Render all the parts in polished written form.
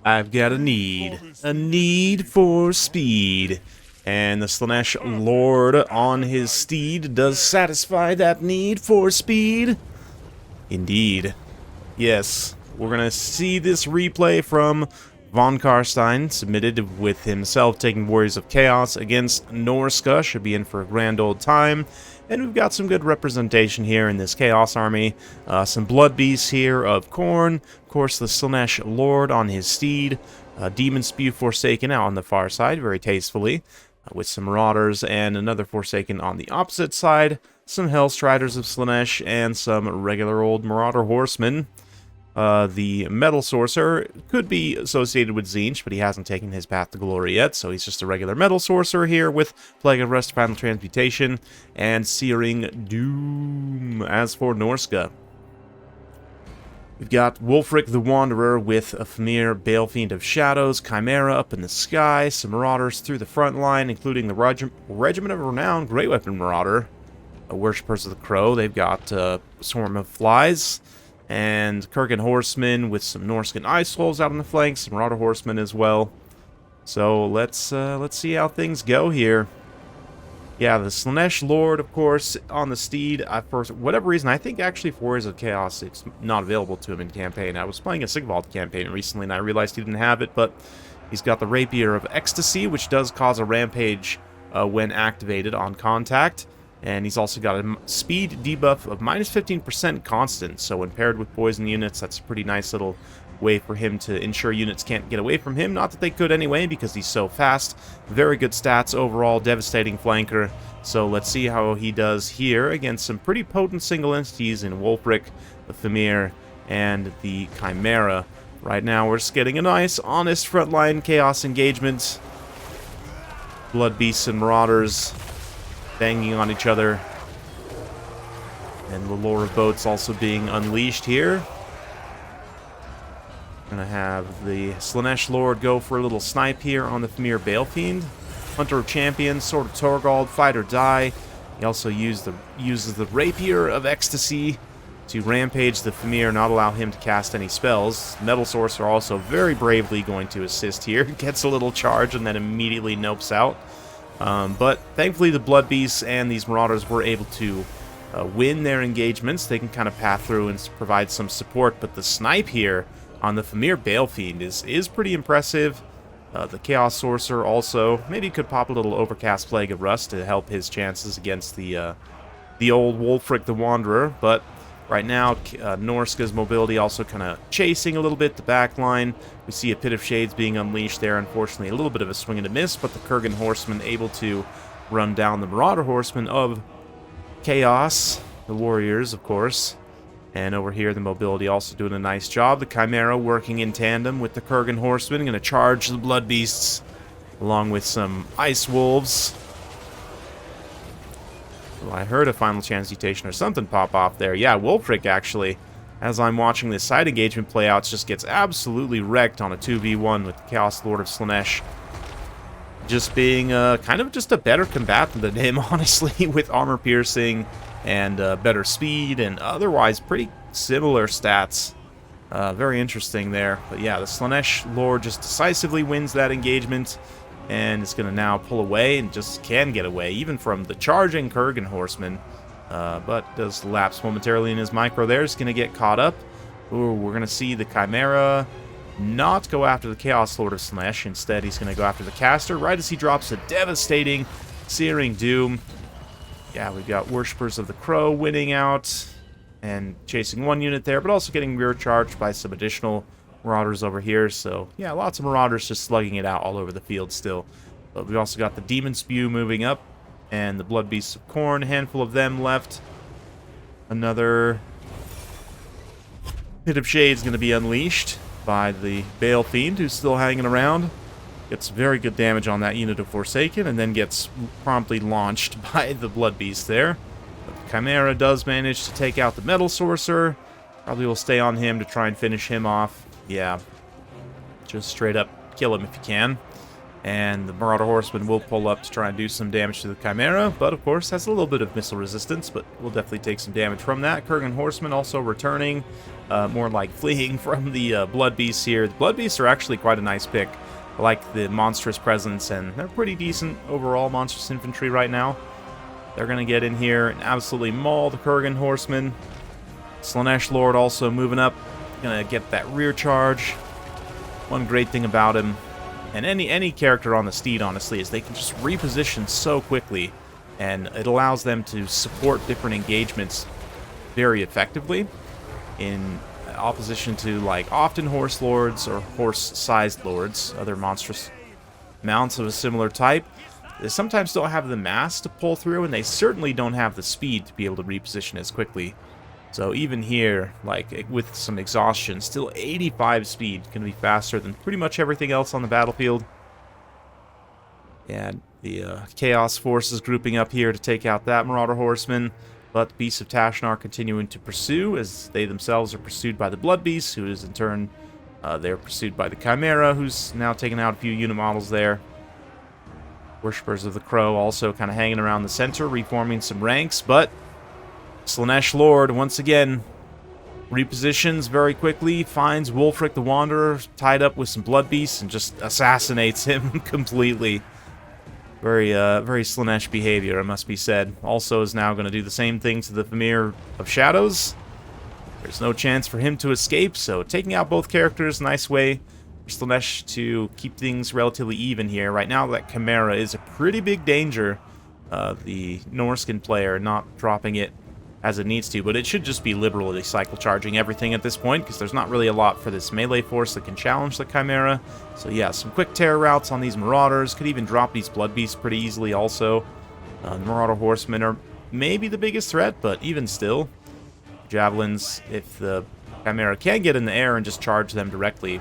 I've got a need for speed. And the Slanesh Lord on his steed does satisfy that need for speed. Indeed. Yes, we're going to see this replay from Von Karstein, submitted with himself taking Warriors of Chaos against Norsca. Should be in for a grand old time. And we've got some good representation here in this Chaos army. Some Blood Beasts here of Khorne. Of course, the Slanesh Lord on his steed. Demon Spew Forsaken out on the far side, very tastefully. With some Marauders and another Forsaken on the opposite side. Some Hellstriders of Slanesh and some regular old Marauder Horsemen. The Metal Sorcerer could be associated with Tzeentch, but he hasn't taken his path to glory yet, so he's just a regular Metal Sorcerer here with Plague of Rust, Final Transmutation, and Searing Doom. As for Norsca, we've got Wulfric the Wanderer with a Famir Balefiend of Shadows, Chimera up in the sky, some Marauders through the front line, including the Regiment of Renown, Great Weapon Marauder, Worshippers of the Crow. They've got Swarm of Flies, and Kurgan Horsemen with some Norscan Ice Wolves out on the flanks, some Marauder Horsemen as well. So let's see how things go here. Yeah, the Slanesh Lord, of course, on the steed. For whatever reason, I think actually for Warriors of Chaos, it's not available to him in campaign. I was playing a Sigvald campaign recently, and I realized he didn't have it, but he's got the Rapier of Ecstasy, which does cause a rampage when activated on contact. And he's also got a speed debuff of minus 15% constant, so when paired with poison units, that's a pretty nice little way for him to ensure units can't get away from him. Not that they could anyway, because he's so fast. Very good stats overall, devastating flanker. So let's see how he does here against some pretty potent single entities in Wulfric, the Famir, and the Chimera. Right now we're just getting a nice, honest frontline chaos engagement. Blood Beasts and Marauders banging on each other. And the Lore of Boats also being unleashed here. Gonna have the Slanesh Lord go for a little snipe here on the Famir Balefiend. Hunter of Champions, Sword of Torgald, Fight or Die. He also uses the Rapier of Ecstasy to rampage the Famir, not allow him to cast any spells. Metal Sorcerer also very bravely going to assist here. Gets a little charge and then immediately nopes out. But thankfully the Blood Beasts and these Marauders were able to win their engagements. They can kind of path through and provide some support, but the snipe here on the Famir Balefiend is pretty impressive. The Chaos Sorcerer also maybe could pop a little Overcast Plague of Rust to help his chances against the old Wulfric the Wanderer, but right now Norsca's mobility also kind of chasing a little bit the back line. We see a Pit of Shades being unleashed there, unfortunately a little bit of a swing and a miss, but the Kurgan Horseman able to run down the Marauder Horseman of Chaos, the Warriors of course. And over here, the mobility also doing a nice job. The Chimera working in tandem with the Kurgan Horsemen. Going to charge the Blood Beasts along with some Ice Wolves. Well, I heard a Final Transmutation or something pop off there. Yeah, Wulfric actually, as I'm watching this side engagement play out, just gets absolutely wrecked on a 2v1 with the Chaos Lord of Slanesh. Just being kind of just a better combatant than him, honestly, with armor piercing and better speed and otherwise pretty similar stats. Very interesting there. But yeah, the Slanesh Lord just decisively wins that engagement and is going to now pull away and just can get away even from the charging Kurgan Horseman. But does lapse momentarily in his micro there. Is going to get caught up. Ooh, we're going to see the Chimera not go after the Chaos Lord of Slanesh. Instead, he's going to go after the caster right as he drops a devastating Searing Doom. Yeah, we've got Worshippers of the Crow winning out and chasing one unit there, but also getting rear charged by some additional Marauders over here. So, yeah, lots of Marauders just slugging it out all over the field still. But we've also got the Demon Spew moving up and the Blood Beasts of Khorne, a handful of them left. Another Pit of Shades going to be unleashed by the Balefiend, who's still hanging around. Gets very good damage on that unit of Forsaken, and then gets promptly launched by the Blood Beast there. But the Chimera does manage to take out the Metal Sorcerer. Probably will stay on him to try and finish him off. Yeah, just straight up kill him if you can. And the Marauder Horseman will pull up to try and do some damage to the Chimera, but of course has a little bit of missile resistance, but will definitely take some damage from that. Kurgan Horseman also returning, more like fleeing from the Blood Beasts here. The Blood Beasts are actually quite a nice pick. I like the monstrous presence, and they're pretty decent overall monstrous infantry right now. They're going to get in here and absolutely maul the Kurgan Horseman. Slaanesh Lord also moving up, going to get that rear charge. One great thing about him, and any character on the Steed, honestly, is they can just reposition so quickly, and it allows them to support different engagements very effectively, in opposition to, like, often Horse Lords or Horse-sized Lords, other monstrous mounts of a similar type. They sometimes don't have the mass to pull through, and they certainly don't have the speed to be able to reposition as quickly. So even here, like, with some exhaustion, still 85 speed, can be faster than pretty much everything else on the battlefield. And the Chaos Forces grouping up here to take out that Marauder Horseman, but the Beasts of Tashnar continuing to pursue, as they themselves are pursued by the Blood Beasts, who is in turn, they're pursued by the Chimera, who's now taking out a few unit models there. Worshippers of the Crow also kind of hanging around the center, reforming some ranks, but Slaanesh Lord, once again, repositions very quickly, finds Wulfric the Wanderer tied up with some Blood Beasts, and just assassinates him completely. Very Slaanesh behavior, it must be said. Also is now going to do the same thing to the Famir of Shadows. There's no chance for him to escape, so taking out both characters, nice way for Slaanesh to keep things relatively even here. Right now, that Chimera is a pretty big danger. The Norscan player not dropping it as it needs to, but it should just be liberally cycle charging everything at this point, because there's not really a lot for this melee force that can challenge the Chimera. So yeah, some quick tear routes on these Marauders, could even drop these Blood Beasts pretty easily also. The Marauder Horsemen are maybe the biggest threat, but even still, Javelins, if the Chimera can get in the air and just charge them directly.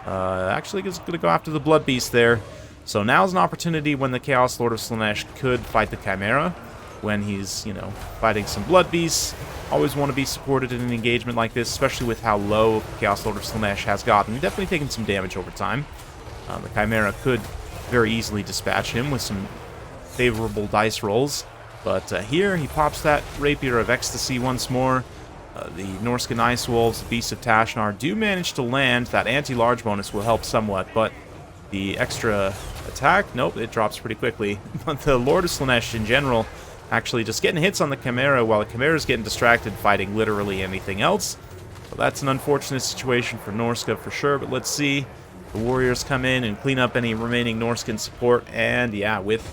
Actually, it's going to go after the Blood Beast there. So now's an opportunity when the Chaos Lord of Slaanesh could fight the Chimera, when he's, you know, fighting some Blood Beasts. Always want to be supported in an engagement like this, especially with how low Chaos Lord of Slaanesh has gotten. Definitely taking some damage over time. The Chimera could very easily dispatch him with some favorable dice rolls. But here, he pops that Rapier of Ecstasy once more. The Norscan Ice Wolves, the Beasts of Tashnar, do manage to land. That anti-large bonus will help somewhat, but the extra attack, nope, it drops pretty quickly. But the Lord of Slaanesh in general, actually just getting hits on the Chimera while the Chimera's getting distracted fighting literally anything else. So that's an unfortunate situation for Norsca for sure, but let's see. The Warriors come in and clean up any remaining Norscan support, and yeah, with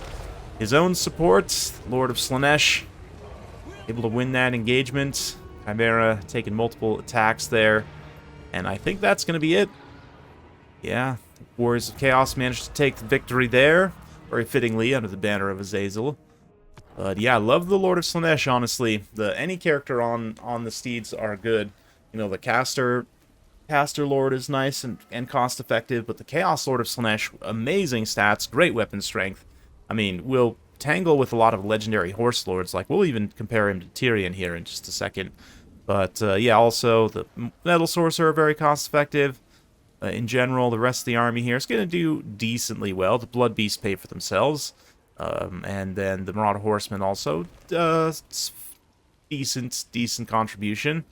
his own support, Lord of Slaanesh able to win that engagement. Chimera taking multiple attacks there, and I think that's going to be it. Yeah, Warriors of Chaos managed to take the victory there, very fittingly under the banner of Azazel. But yeah, I love the Lord of Slaanesh, honestly. Any character on the Steeds are good. You know, the Caster Lord is nice and cost-effective, but the Chaos Lord of Slaanesh, amazing stats, great weapon strength. I mean, we'll tangle with a lot of legendary Horse Lords, like we'll even compare him to Tyrion here in just a second. But yeah, also the Metal Sorcerer, very cost-effective. In general, the rest of the army here is going to do decently well. The Blood Beasts pay for themselves. And then the Marauder Horsemen also, decent contribution.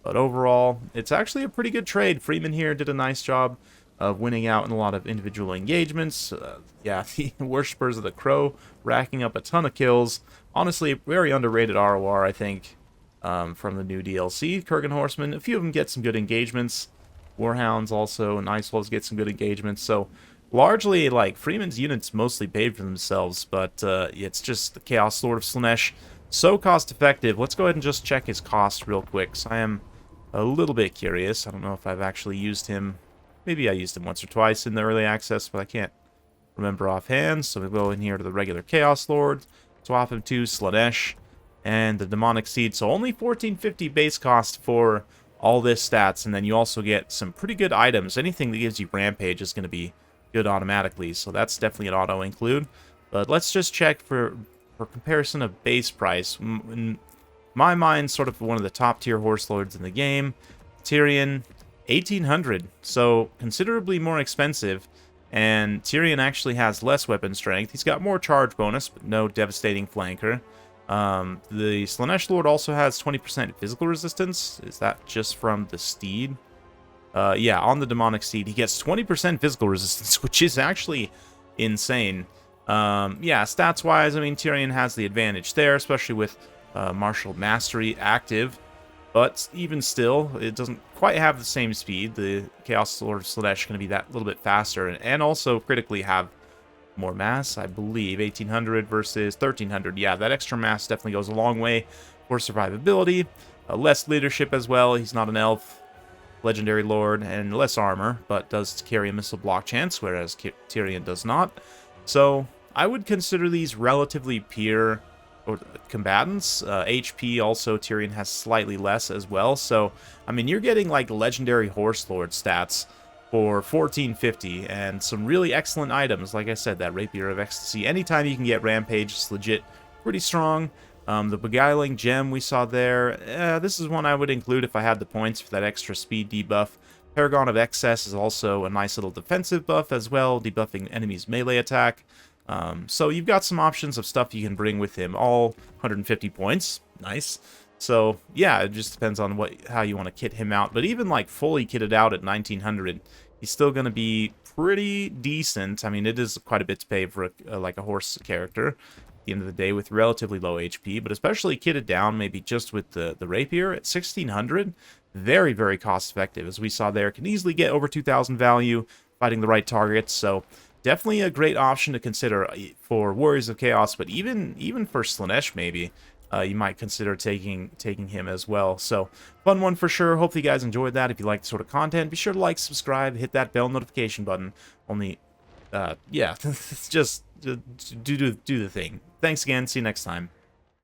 But overall, it's actually a pretty good trade. Freeman here did a nice job of winning out in a lot of individual engagements. Yeah, the Worshippers of the Crow racking up a ton of kills. Honestly, very underrated ROR, I think, from the new DLC. Kurgan Horsemen, a few of them get some good engagements. Warhounds also, and Ice Wolves get some good engagements. So largely, like, Freeman's units mostly paid for themselves, but it's just the Chaos Lord of Slaanesh. So cost-effective. Let's go ahead and just check his cost real quick, so I am a little bit curious. I don't know if I've actually used him. Maybe I used him once or twice in the early access, but I can't remember offhand. So we go in here to the regular Chaos Lord, swap him to Slaanesh, and the Demonic Seed. So only 1450 base cost for all this stats, and then you also get some pretty good items. Anything that gives you Rampage is going to be good automatically, so that's definitely an auto include. But let's just check for comparison of base price. In my mind, sort of one of the top tier Horse Lords in the game. Tyrion, 1800, so considerably more expensive, And Tyrion actually has less weapon strength. He's got more charge bonus, but no devastating flanker. The Slaanesh Lord also has 20% physical resistance. Is that just from the Steed? Yeah, on the Demonic Steed, he gets 20% physical resistance, which is actually insane. Yeah, stats-wise, I mean, Tyrion has the advantage there, especially with Martial Mastery active. But even still, it doesn't quite have the same speed. The Chaos Lord Slaanesh is going to be that little bit faster, and also critically have more mass, I believe. 1800 versus 1300. Yeah, that extra mass definitely goes a long way for survivability. Less leadership as well. He's not an elf. Legendary Lord, and less armor, but does carry a missile block chance, whereas Tyrion does not. So I would consider these relatively peer or combatants. HP also, Tyrion has slightly less as well. So, I mean, you're getting like Legendary Horse Lord stats for 1450 and some really excellent items. Like I said, that Rapier of Ecstasy. Anytime you can get Rampage, it's legit pretty strong. The Beguiling Gem we saw there, this is one I would include if I had the points for that extra speed debuff. Paragon of Excess is also a nice little defensive buff as well, debuffing enemies' melee attack. So you've got some options of stuff you can bring with him, all 150 points. Nice. So yeah, it just depends on how you want to kit him out. But even like fully kitted out at 1900, he's still going to be pretty decent. I mean, it is quite a bit to pay for like a horse character the end of the day with relatively low HP, but especially kitted down maybe just with the rapier at 1600, very, very cost effective. As we saw there, can easily get over 2000 value fighting the right targets, so definitely a great option to consider for Warriors of Chaos, but even for Slaanesh maybe. You might consider taking him as well. So, fun one for sure. Hopefully you guys enjoyed that. If you like the sort of content, be sure to like, subscribe, hit that bell notification button. Yeah, just do the thing. Thanks again. See you next time.